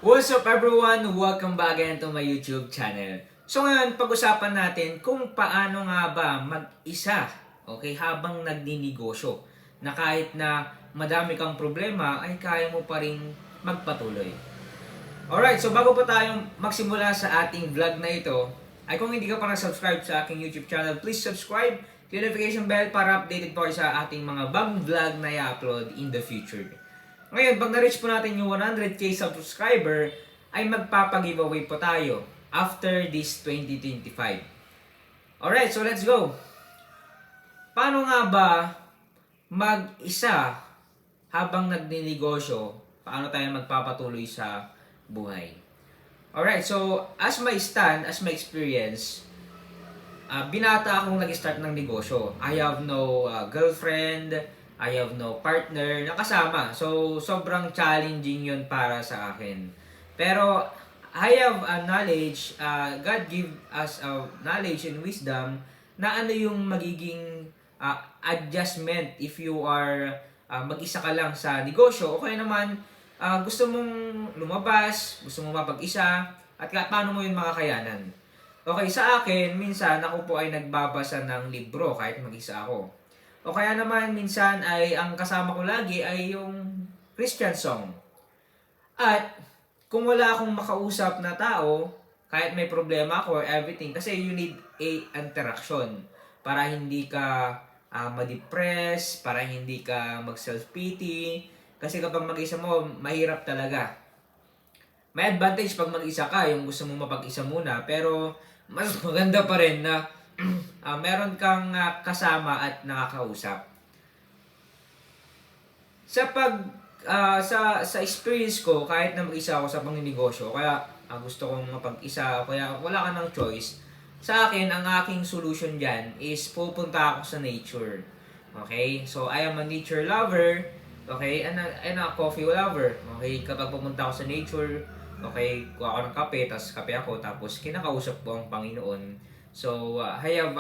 What's up everyone? Welcome back again to my YouTube channel. So ngayon, pag-usapan natin kung paano nga ba mag-isa, okay, habang nagninegosyo, na kahit na madami kang problema, ay kaya mo pa rin magpatuloy. Alright, so bago pa tayong magsimula sa ating vlog na ito, ay kung hindi ka pa na-subscribe sa aking YouTube channel, please subscribe, notification bell para updated po kayo sa ating mga bagong vlog na i-upload in the future. Ngayon, pag na-reach po natin yung 100k subscriber, ay magpapag-giveaway po tayo after this 2025. Alright, so let's go! Paano nga ba mag-isa habang nagninegosyo? Paano tayo magpapatuloy sa buhay? Alright, so as my stand, as my experience, binata akong nag-start ng negosyo. I have no girlfriend, I have no partner na kasama. So, sobrang challenging yun para sa akin. Pero, I have a knowledge, God give us a knowledge and wisdom na ano yung magiging adjustment if you are mag-isa ka lang sa negosyo. O kaya naman, gusto mong lumabas, gusto mong mapag-isa, at paano mo yun makakayanan. Okay, sa akin, minsan ako po ay nagbabasa ng libro kahit mag-isa ako. O kaya naman minsan ay ang kasama ko lagi ay yung Christian song. At kung wala akong makausap na tao, kahit may problema ako or everything, kasi you need a interaction para hindi ka ma-depress, para hindi ka mag-self-pity. Kasi kapag mag-isa mo, mahirap talaga. May advantage pag mag-isa ka, yung gusto mong mapag-isa muna, pero mas maganda pa rin na meron kang kasama at nakakausap. Sa experience ko, kahit na mag-isa ako sa pangninegosyo, kaya gusto kong mapag-isa, kaya wala ka ng choice. Sa akin, ang aking solution diyan is pupunta ako sa nature. Okay? So, I am a nature lover, okay? And a coffee lover. Okay? Kapag pumunta ako sa nature, okay, kuha ako ng kape, tapos kinakausap ko ang Panginoon. So, I have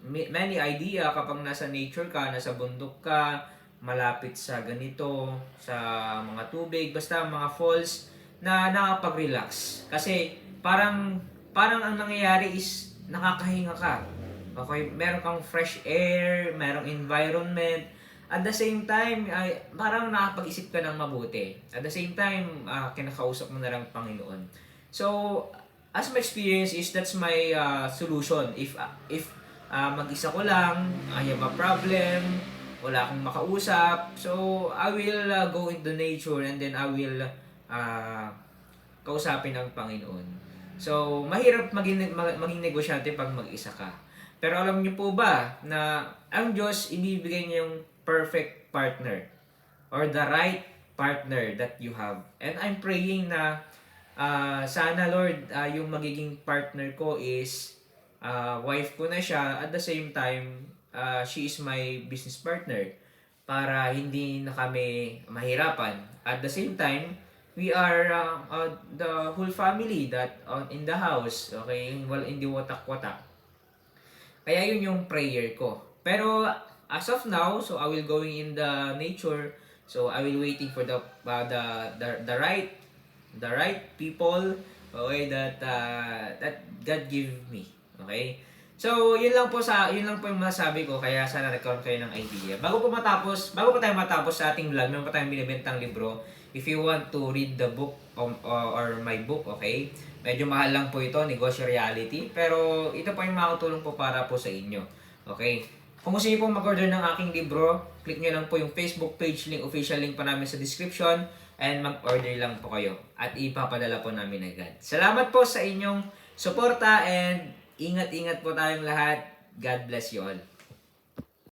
many idea kapag nasa nature ka, nasa bundok ka, malapit sa ganito, sa mga tubig, basta mga falls, na nakapag-relax. Kasi, parang ang nangyayari is nakakahinga ka. Okay, meron kang fresh air, merong environment. At the same time, ay parang nakapag-isip ka ng mabuti. At the same time, kinakausap mo na lang Panginoon. So, as my experience is, that's my solution. If mag-isa ko lang, I have a problem, wala akong makausap, so I will go into nature and then I will kausapin ng Panginoon. So, mahirap maging negosyante pag mag-isa ka. Pero alam niyo po ba na ang Diyos ibibigay niya yung perfect partner or the right partner that you have. And I'm praying na sana Lord, yung magiging partner ko is wife ko na siya, at the same time she is my business partner para hindi na kami mahirapan. At the same time, we are the whole family that in the house, okay, well, in the watak-watak. Kaya yun yung prayer ko. Pero as of now, so I will going in the nature, so I will waiting for the right people, okay, that God give me. Okay? So, yun lang po yung masasabi ko, kaya sana nagkaroon kayo ng idea. Bago pa tayo matapos sa ating vlog, meron pa tayong binibentang libro. If you want to read the book or my book, okay? Medyo mahal lang po ito, Negosyo Reality, pero ito po yung makakatulong po para po sa inyo. Okay? Kung gusto niyo pong mag-order ng aking libro, click nyo lang po yung Facebook page link, official link pa namin sa description, and mag-order lang po kayo at ipapadala po namin agad. Salamat po sa inyong suporta and ingat-ingat po tayong lahat. God bless you all.